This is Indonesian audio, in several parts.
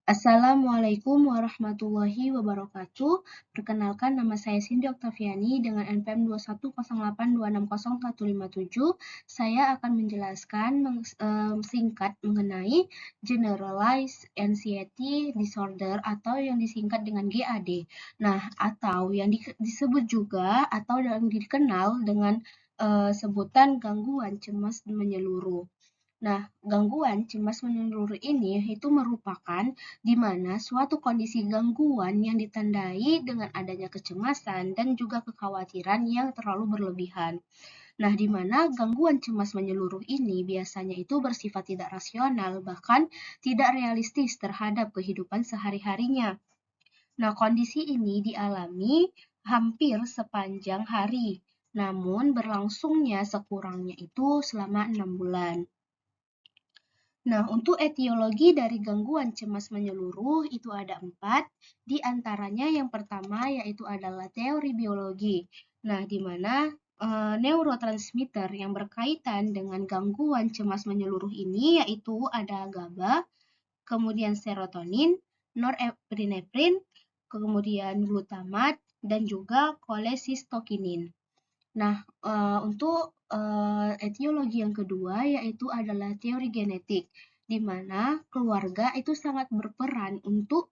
Assalamualaikum warahmatullahi wabarakatuh. Perkenalkan, nama saya Cindy Oktaviani dengan NPM 21082601157. Saya akan menjelaskan singkat mengenai Generalized Anxiety Disorder atau yang disingkat dengan GAD. Nah, atau yang disebut juga atau yang dikenal dengan sebutan gangguan cemas menyeluruh. Nah, gangguan cemas menyeluruh ini itu merupakan di mana suatu kondisi gangguan yang ditandai dengan adanya kecemasan dan juga kekhawatiran yang terlalu berlebihan. Nah, di mana gangguan cemas menyeluruh ini biasanya itu bersifat tidak rasional, bahkan tidak realistis terhadap kehidupan sehari-harinya. Nah, kondisi ini dialami hampir sepanjang hari, namun berlangsungnya sekurangnya itu selama 6 bulan. Nah, untuk etiologi dari gangguan cemas menyeluruh itu ada 4, di antaranya yang pertama yaitu adalah teori biologi. Nah, di mana neurotransmitter yang berkaitan dengan gangguan cemas menyeluruh ini yaitu ada GABA, kemudian serotonin, norepinefrin, kemudian glutamat, dan juga kolesistokinin. Nah, untuk etiologi yang kedua yaitu adalah teori genetik, di mana keluarga itu sangat berperan untuk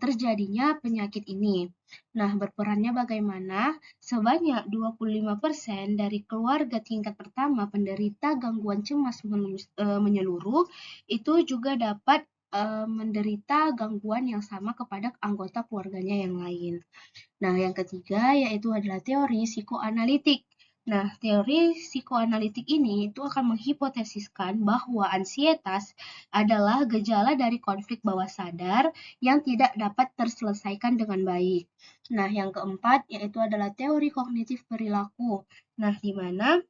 terjadinya penyakit ini. Nah, berperannya bagaimana? Sebanyak 25% dari keluarga tingkat pertama penderita gangguan cemas menyeluruh itu juga dapat menderita gangguan yang sama kepada anggota keluarganya yang lain. Nah, yang ketiga yaitu adalah teori psikoanalitik. Nah, teori psikoanalitik ini itu akan menghipotesiskan bahwa ansietas adalah gejala dari konflik bawah sadar yang tidak dapat terselesaikan dengan baik. Nah, yang keempat yaitu adalah teori kognitif perilaku. Nah, di mana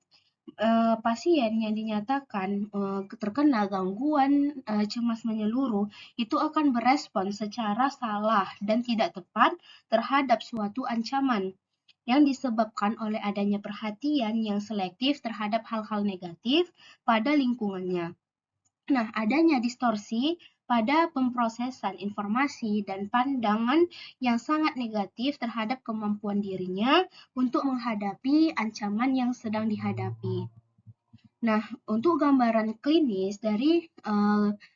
pasien yang dinyatakan terkena gangguan cemas menyeluruh itu akan berespon secara salah dan tidak tepat terhadap suatu ancaman yang disebabkan oleh adanya perhatian yang selektif terhadap hal-hal negatif pada lingkungannya. Nah, adanya distorsi pada pemrosesan informasi dan pandangan yang sangat negatif terhadap kemampuan dirinya untuk menghadapi ancaman yang sedang dihadapi. Nah, untuk gambaran klinis dari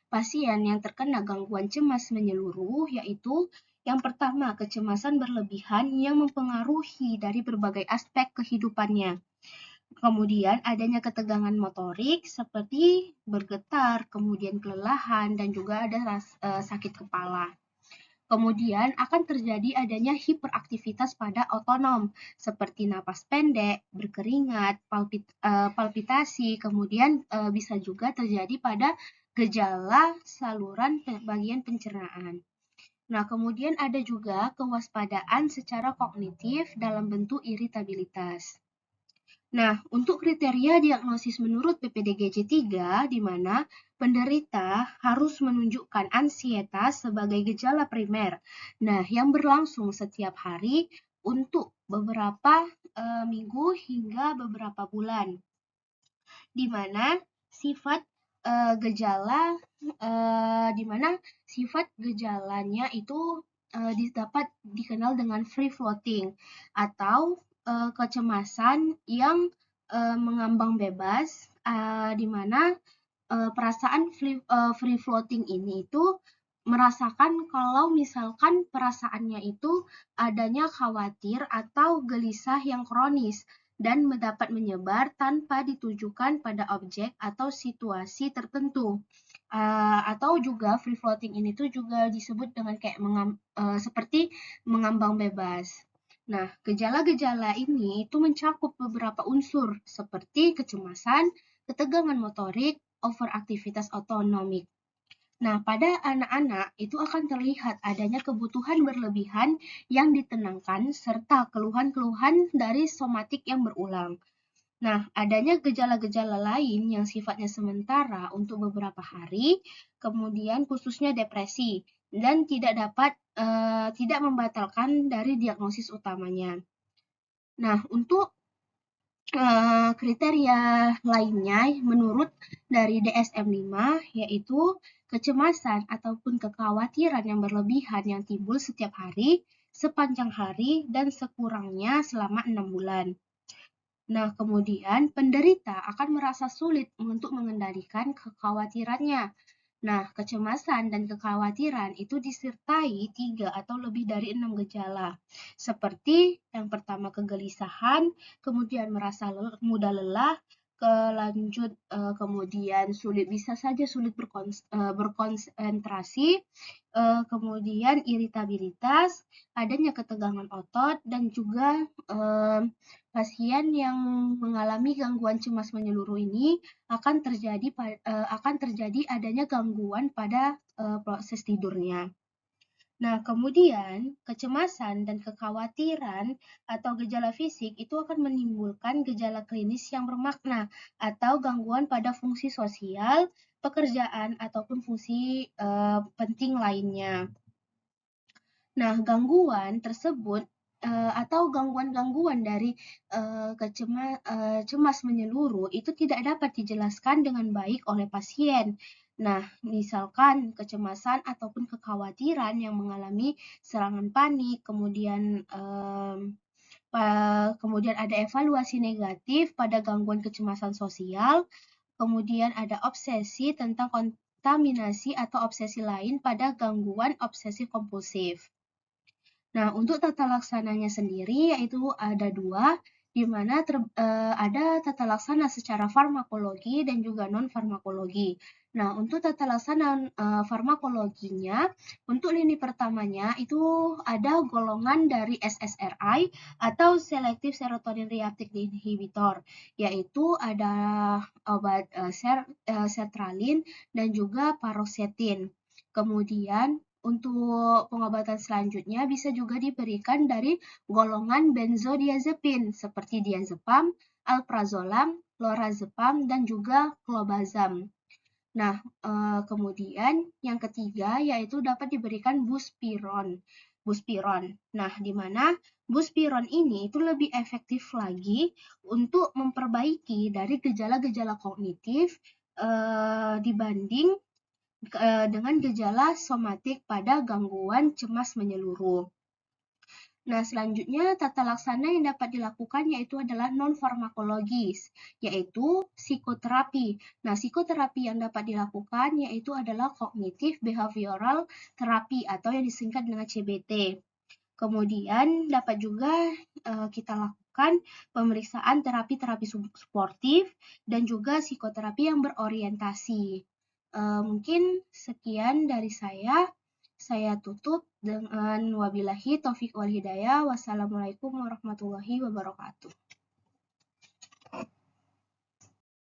pasien yang terkena gangguan cemas menyeluruh, yaitu yang pertama, kecemasan berlebihan yang mempengaruhi dari berbagai aspek kehidupannya. Kemudian adanya ketegangan motorik seperti bergetar, kemudian kelelahan, dan juga ada sakit kepala. Kemudian akan terjadi adanya hiperaktivitas pada otonom, seperti napas pendek, berkeringat, palpitasi, kemudian bisa juga terjadi pada gejala saluran bagian pencernaan. Nah, kemudian ada juga kewaspadaan secara kognitif dalam bentuk iritabilitas. Nah, untuk kriteria diagnosis menurut PPDGJ 3, di mana penderita harus menunjukkan ansietas sebagai gejala primer. Nah, yang berlangsung setiap hari untuk beberapa minggu hingga beberapa bulan. Di mana sifat gejalanya itu dapat dikenal dengan free floating atau kecemasan yang mengambang bebas, di mana perasaan free floating ini itu merasakan kalau misalkan perasaannya itu adanya khawatir atau gelisah yang kronis dan dapat menyebar tanpa ditujukan pada objek atau situasi tertentu. Atau juga free floating ini tuh juga disebut dengan kayak seperti mengambang bebas. Nah, gejala-gejala ini itu mencakup beberapa unsur seperti kecemasan, ketegangan motorik, overaktivitas otonomik. Nah, pada anak-anak itu akan terlihat adanya kebutuhan berlebihan yang ditenangkan serta keluhan-keluhan dari somatik yang berulang. Nah, adanya gejala-gejala lain yang sifatnya sementara untuk beberapa hari, kemudian khususnya depresi, dan tidak membatalkan dari diagnosis utamanya. Nah, untuk Kriteria lainnya menurut dari DSM-5 yaitu kecemasan ataupun kekhawatiran yang berlebihan yang timbul setiap hari, sepanjang hari, dan sekurangnya selama 6 bulan. Nah, kemudian penderita akan merasa sulit untuk mengendalikan kekhawatirannya. Nah, kecemasan dan kekhawatiran itu disertai 3 atau lebih dari 6 gejala, seperti yang pertama kegelisahan, kemudian merasa mudah lelah, kemudian bisa saja sulit berkonsentrasi, kemudian iritabilitas, adanya ketegangan otot, dan juga pasien yang mengalami gangguan cemas menyeluruh ini akan terjadi adanya gangguan pada proses tidurnya. Nah, kemudian kecemasan dan kekhawatiran atau gejala fisik itu akan menimbulkan gejala klinis yang bermakna atau gangguan pada fungsi sosial, pekerjaan, ataupun fungsi penting lainnya. Nah, gangguan tersebut atau gangguan-gangguan dari cemas menyeluruh itu tidak dapat dijelaskan dengan baik oleh pasien. Nah, misalkan kecemasan ataupun kekhawatiran yang mengalami serangan panik, kemudian ada evaluasi negatif pada gangguan kecemasan sosial, kemudian ada obsesi tentang kontaminasi atau obsesi lain pada gangguan obsesif kompulsif. Nah, untuk tata laksananya sendiri yaitu ada 2, di mana ada tata laksana secara farmakologi dan juga non-farmakologi. Nah, untuk tata laksana farmakologinya, untuk lini pertamanya itu ada golongan dari SSRI atau Selective Serotonin Reuptake Inhibitor, yaitu ada obat sertralin dan juga paroxetin. Kemudian untuk pengobatan selanjutnya bisa juga diberikan dari golongan benzodiazepin seperti diazepam, alprazolam, lorazepam, dan juga clobazam. Nah, kemudian yang ketiga yaitu dapat diberikan buspiron. Nah, di mana buspiron ini itu lebih efektif lagi untuk memperbaiki dari gejala-gejala kognitif dibanding dengan gejala somatik pada gangguan cemas menyeluruh. Nah, selanjutnya tata laksana yang dapat dilakukan yaitu adalah non-farmakologis, yaitu psikoterapi. Nah, psikoterapi yang dapat dilakukan yaitu adalah Cognitive Behavioral Therapy atau yang disingkat dengan CBT. Kemudian dapat juga kita lakukan pemeriksaan terapi-terapi suportif dan juga psikoterapi yang berorientasi. Mungkin sekian dari saya. Saya tutup dengan wabillahi taufik wal hidayah. Wassalamualaikum warahmatullahi wabarakatuh.